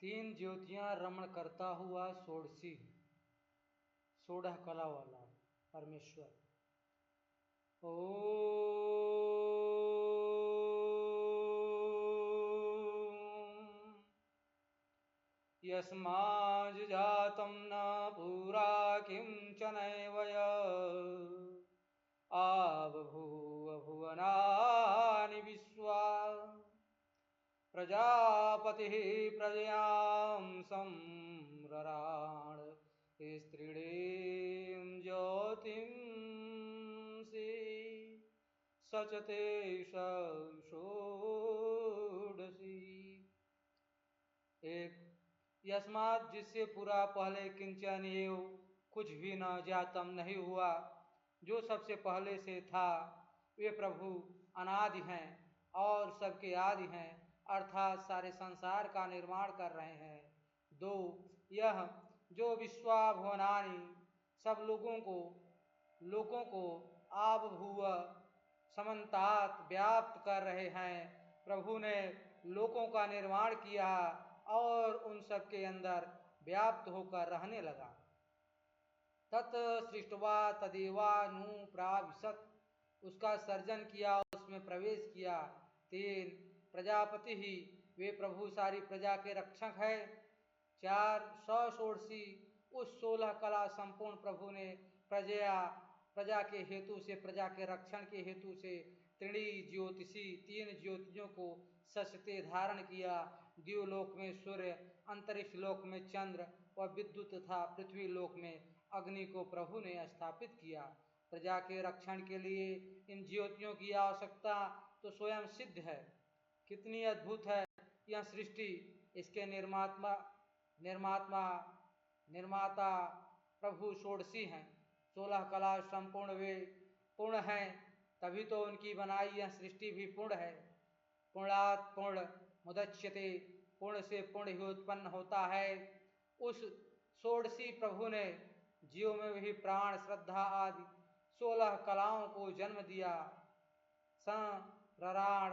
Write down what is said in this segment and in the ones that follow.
तीन ज्योतियां रमण करता हुआ षोडशी 16 कला वाला परमेश्वर। ओ यस्माज्जातं न पुरा किंचनैव आबभूव भुवनानि विश्वा प्रजापतिः प्रजयां संरराण स्त्रीणीं ज्योतिंषि सचते षोडशी। एक यस्मात् जिससे पूरा पहले किंचन एव कुछ भी न जातम नहीं हुआ, जो सबसे पहले से था। वे प्रभु अनादि हैं और सबके आदि हैं, अर्थात सारे संसार का निर्माण कर रहे हैं। दो यह जो विश्वाभुवनानि सब लोगों को आबभूव समन्तात व्याप्त कर रहे हैं। प्रभु ने लोकों का निर्माण किया और उन सब के अंदर व्याप्त होकर रहने लगा। तत् सृष्टवा तदेवानुप्राविशत्, उसका सर्जन किया, उसमें प्रवेश किया। तीन प्रजापति ही, वे प्रभु सारी प्रजा के रक्षक है। चार षोडशी, उस 16 कला संपूर्ण प्रभु ने प्रजा के हेतु से, प्रजा के रक्षण के हेतु से त्रिणी ज्योतिषी, तीन ज्योतियों को सचते धारण किया। द्युलोक में सूर्य, अंतरिक्ष लोक में चंद्र और विद्युत तथा पृथ्वी लोक में अग्नि को प्रभु ने स्थापित किया। प्रजा के रक्षण के लिए इन ज्योतियों की आवश्यकता तो स्वयं सिद्ध है। कितनी अद्भुत है यह सृष्टि। इसके निर्माता प्रभु षोडशी हैं। 16 कला संपूर्ण वे पूर्ण हैं, तभी तो उनकी बनाई यह सृष्टि भी पूर्ण है। पूर्णात् पूर्ण मुदच्यते, पूर्ण से पूर्ण ही उत्पन्न होता है। उस षोडशी प्रभु ने जीव में भी प्राण, श्रद्धा आदि 16 कलाओं को जन्म दिया। संरराण,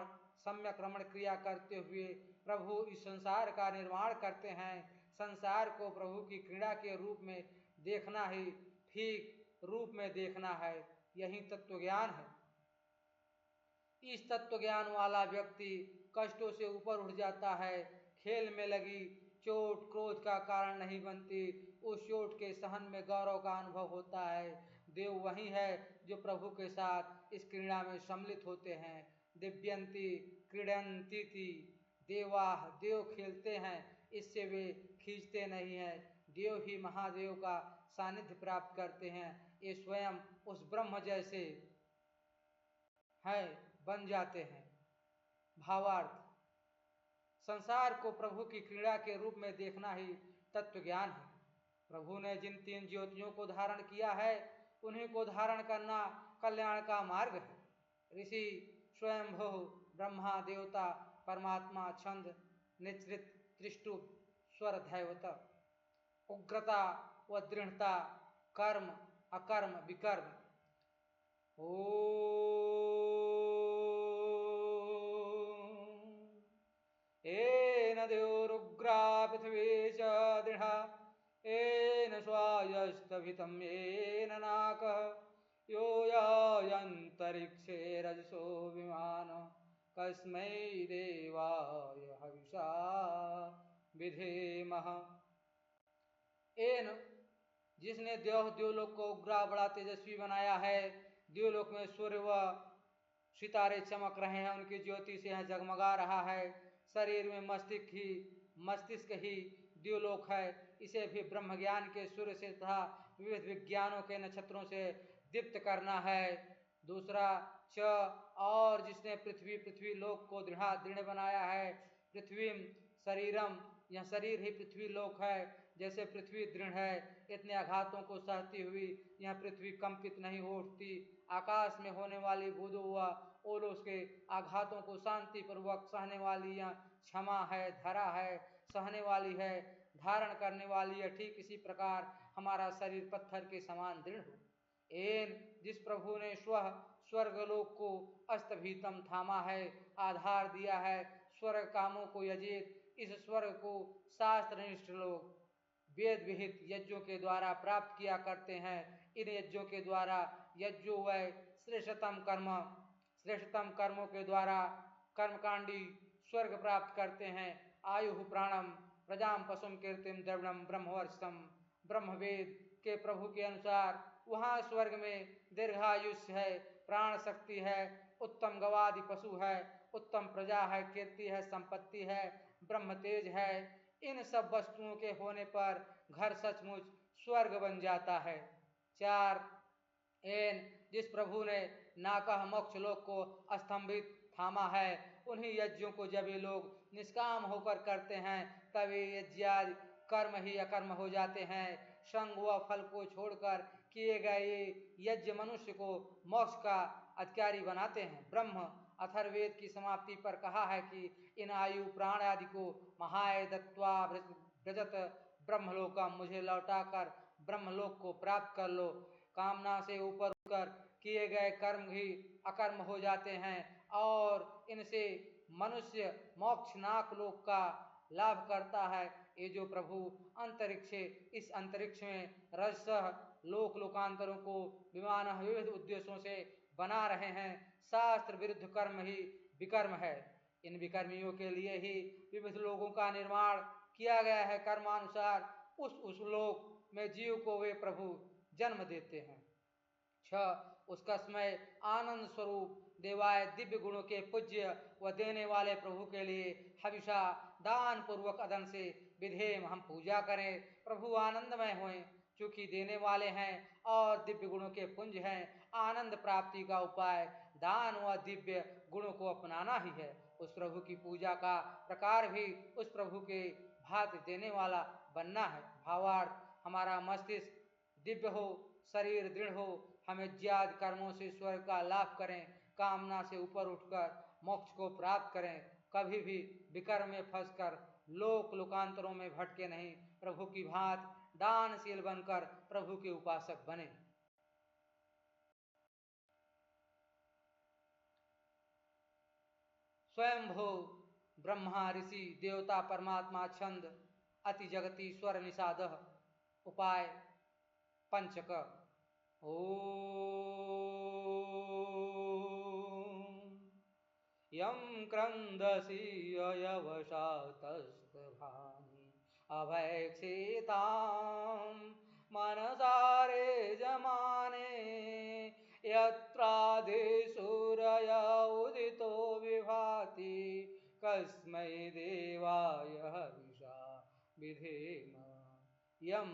सम्यक रमण क्रिया करते हुए प्रभु इस संसार का निर्माण करते हैं। संसार को प्रभु की क्रीड़ा के रूप में देखना ही ठीक रूप में देखना है, यही तत्व ज्ञान है। इस तत्व ज्ञान वाला व्यक्ति कष्टों से ऊपर उठ जाता है। खेल में लगी चोट क्रोध का कारण नहीं बनती, उस चोट के सहन में गौरव का अनुभव होता है। देव वही है जो प्रभु के साथ इस क्रीड़ा में सम्मिलित होते हैं। दिव्यंती क्रीडंती, देवाह, देव खेलते हैं, इससे वे खींचते नहीं हैं। देव ही महादेव का सानिध्य प्राप्त करते हैं। ये स्वयं उस ब्रह्म जैसे है, बन जाते हैं। भावार्थ, संसार को प्रभु की क्रीड़ा के रूप में देखना ही तत्व ज्ञान है। प्रभु ने जिन तीन ज्योतियों को धारण किया है, उन्हीं को धारण करना कल्याण का मार्ग है। ऋषि स्वयंभू, ब्रह्मा, देवता, परमात्मा, छंद, निश्रित, त्रिष्टुप, स्वर, दैवत, उग्रता व दृढ़ता, कर्म, अकर्म, विकर्म। येन देवरुग्रा पृथ्वी च दृढा, येन स्वायस्तभितं येन नाकः, यो यायन्तरिक्षे रजसो विमान, कस्मै देवाय हविषा विधेमः। एन, जिसने द्योलोक को उग्रा बड़ा तेजस्वी बनाया है। द्योलोक में सूर्य व सितारे चमक रहे हैं, उनकी ज्योति से यह जगमगा रहा है। शरीर में मस्तिष्क ही द्योलोक है। इसे भी ब्रह्म ज्ञान के सूर्य से तथा विविध विज्ञानों के नक्षत्रों से दीप्त करना है। दूसरा च, और जिसने पृथ्वी लोक को दृढ़ बनाया है। पृथ्वी शरीरम, यह शरीर ही पृथ्वी लोक है। जैसे पृथ्वी दृढ़ है, इतने आघातों को सहती हुई यह पृथ्वी कंपित नहीं हो उठती। आकाश में होने वाली बूंदों व ओलों के आघातों को शांति पूर्वक सहने वाली यह क्षमा है, धरा है, सहने वाली है, धारण करने वाली है। ठीक इसी प्रकार हमारा शरीर पत्थर के समान दृढ़ हो। एन, जिस प्रभु ने स्वर्गलोक को अस्तभीतम थामा है, आधार दिया है, स्वर्ग कामों को यजेत, इस स्वर्ग को शास्त्रनिष्ठ लोग वेद विहित यज्ञों के द्वारा प्राप्त किया करते हैं। इन यज्ञों के द्वारा यज्ञों व श्रेष्ठतम कर्मों के द्वारा कर्मकांडी स्वर्ग प्राप्त करते हैं। आयु प्राणम प्रजाम पशुम कीर्तिम द्रविणम ब्रह्मवर्षम। ब्रह्मवेद के प्रभु के अनुसार वहाँ स्वर्ग में दीर्घायुष्य है, प्राण शक्ति है, उत्तम गवादि पशु है, उत्तम प्रजा है, कीर्ति है, संपत्ति है, ब्रह्म तेज है। इन सब वस्तुओं के होने पर घर सचमुच स्वर्ग बन जाता है। 4 एन जिस प्रभु ने नाकह मोक्ष लोक को स्तंभित थामा है, उन्हीं यज्ञों को जब ये लोग निष्काम होकर करते हैं तब ये यज्ञादि कर्म ही अकर्म हो जाते हैं। संग व फल को छोड़कर किए गए ये यज्ञ मनुष्य को मोक्ष का अधिकारी बनाते हैं। ब्रह्म अथर्ववेद की समाप्ति पर कहा है कि इन आयु प्राण आदि को महाय दत्वा व्रजत ब्रह्मलोकम, मुझे लौटाकर ब्रह्मलोक को प्राप्त कर लो। कामना से ऊपर उठकर किए गए कर्म ही अकर्म हो जाते हैं और इनसे मनुष्य मोक्षनाक लोक का लाभ करता है। ये जो प्रभु इस अंतरिक्ष में रजसह लोक लोकांतरों को विमान विविध उद्देश्यों से बना रहे हैं, शास्त्र विरुद्ध कर्म ही विकर्म है। इन विकर्मियों के लिए ही विविध लोगों का निर्माण किया गया है। कर्मानुसार उस लोक में जीव को वे प्रभु जन्म देते हैं। 6 उसका समय आनंद स्वरूप देवाय दिव्य गुणों के पूज्य व देने वाले प्रभु के लिए हविषा दान पूर्वक अदन से विधेम हम पूजा करें। प्रभु आनंदमय हुए, चूंकि देने वाले हैं और दिव्य गुणों के पुंज हैं। आनंद प्राप्ति का उपाय दान व दिव्य गुणों को अपनाना ही है। उस प्रभु की पूजा का प्रकार भी उस प्रभु के भांति देने वाला बनना है। भावार्थ हमारा मस्तिष्क दिव्य हो, शरीर दृढ़ हो, हम यज्ञादि कर्मों से स्वर्ग का लाभ करें, कामना से ऊपर उठकर मोक्ष को प्राप्त करें, कभी भी विकर्म में फंसकर लोक लोकांतरों में भटके नहीं, प्रभु की भांति दानशील बनकर प्रभु के उपासक बने। स्वयंभू ब्रह्मा ऋषि देवता परमात्मा छंद अति जगति स्वर निषाद। उपाय पंचक। यं क्रंदसी अयवशातस्तभानि अभैक्षितां मनसारे जमाने यत्रादिसूरय उदितो विभाति कस्मै देवाय हविषा विधेम। यम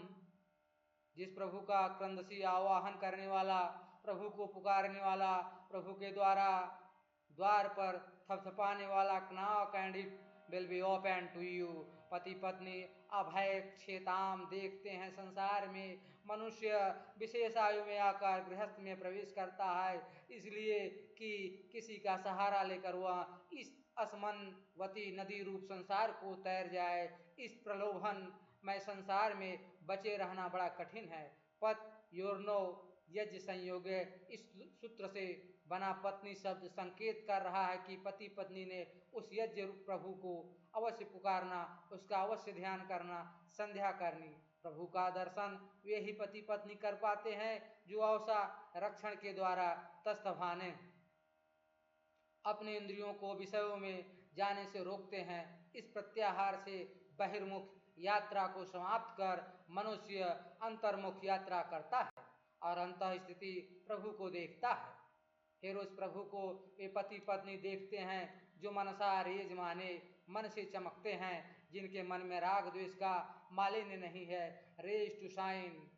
जिस प्रभु का क्रंदसी आवाहन करने वाला, प्रभु को पुकारने वाला, प्रभु के द्वार पर थपथपाने वाला now candid will be open to you. पति पत्नी अभयक्षेताम देखते हैं। संसार में मनुष्य विशेष आयु में आकर गृहस्थ में प्रवेश करता है, इसलिए कि किसी का सहारा लेकर वह इस असमनवती नदी रूप संसार को तैर जाए। इस प्रलोभन में संसार में बचे रहना बड़ा कठिन है। पत योर्नो यज्ञ संयोग, इस सूत्र से बना पत्नी शब्द संकेत कर रहा है कि पति पत्नी ने उस यज्ञ रूप प्रभु को अवश्य पुकारना, उसका अवश्य ध्यान करना, संध्या करनी। प्रभु का दर्शन वे ही पति पत्नी कर पाते हैं जो अवसा रक्षण के द्वारा तस्थभाने अपने इंद्रियों को विषयों में जाने से रोकते हैं। इस प्रत्याहार से बहिर्मुख यात्रा को समाप्त कर मनुष्य अंतर्मुख यात्रा करता है और अंतः स्थिति प्रभु को देखता है। फिर उस प्रभु को वे पति पत्नी देखते हैं जो मनसा रेज माने, मन से चमकते हैं, जिनके मन में राग द्वेष का मालिन्य नहीं है। Raise to shine.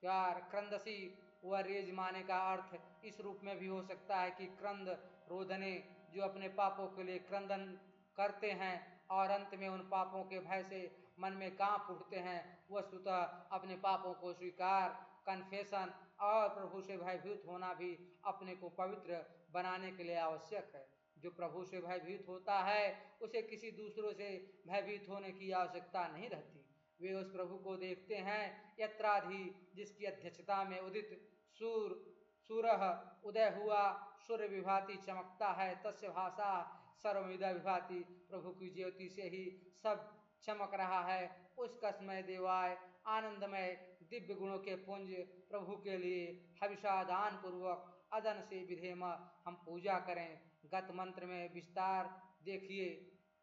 4 क्रंदसी व रेज माने का अर्थ इस रूप में भी हो सकता है कि क्रंद रोदने, जो अपने पापों के लिए क्रंदन करते हैं और अंत में उन पापों के भय से मन में कांप उठते हैं। वस्तुतः अपने पापों को स्वीकार, कन्फेशन और प्रभु से भयभीत होना भी अपने को पवित्र बनाने के लिए आवश्यक है। जो प्रभु से भयभीत होता है उसे किसी दूसरों से भयभीत होने की आवश्यकता नहीं रहती। वे उस प्रभु को देखते हैं यत्राधि जिसकी अध्यक्षता में उदित सूरह उदय हुआ, सूर्य विभाति चमकता है, तस्य भाषा सर्वमिदा विभाति, प्रभु की ज्योति से ही सब चमक रहा है। उस कसमय देवाय आनंदमय दिव्य गुणों के पुंज प्रभु के लिए हविषादान पूर्वक अदन से विधेम हम पूजा करें। गत मंत्र में विस्तार देखिए।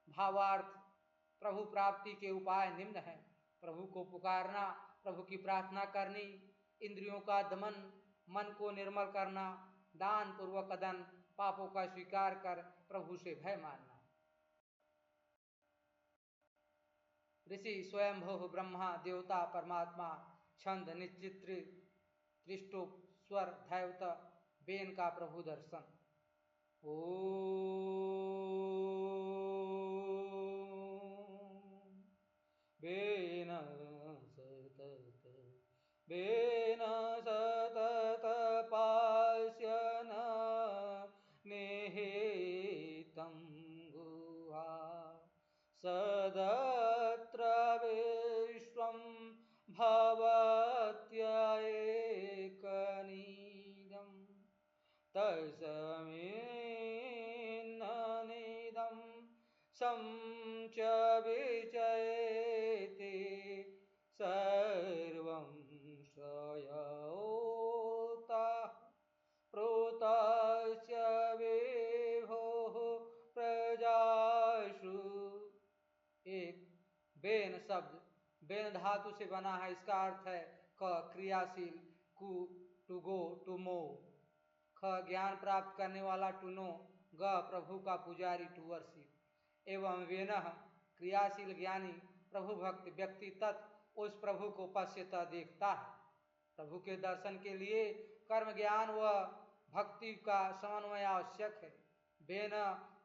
भावार्थ, प्रभु प्राप्ति के उपाय निम्न है। प्रभु को पुकारना, प्रभु की प्रार्थना करनी, इंद्रियों का दमन, मन को निर्मल करना, दान पूर्वक अदन, पापों का स्वीकार कर प्रभु से भय मानना। ऋषि स्वयंभू ब्रह्मा देवता परमात्मा छंद निश्चित त्रिष्टुप स्वर दैवत बेन का प्रभु दर्शन। ओ बेन सतत पास्यन निहितं गुहा सदत्र विश्वं भवत्येकनिदं तस्मिन्निदं सं च विजयते सर्वं स्वयोतः प्रोतस्य विभोः प्रजासु। एक बेन शब्द बेन धातु से बना है। इसका अर्थ है क क्रियाशील, कु टू गो टू मूव, ख ज्ञान प्राप्त करने वाला टू नो, ग प्रभु का पुजारी टू वर्शिप, एवं वेनः क्रियाशील ज्ञानी प्रभु भक्त व्यक्ति तत् उस प्रभु को पश्यता देखता है। प्रभु के दर्शन के लिए कर्म ज्ञान व भक्ति का समन्वय आवश्यक है। बेन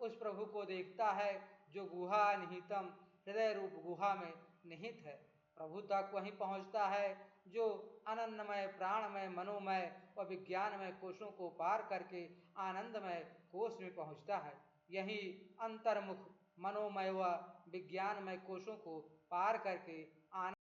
उस प्रभु को देखता है जो गुहा निहितम हृदय रूप गुहा में निहित है। प्रभु तक वहीं पहुँचता है जो अनन्नमय प्राणमय मनोमय व विज्ञानमय कोशों को पार करके आनंदमय कोश में पहुँचता है। यही अंतर्मुख मनोमय व विज्ञानमय कोशों को पार करके आनंद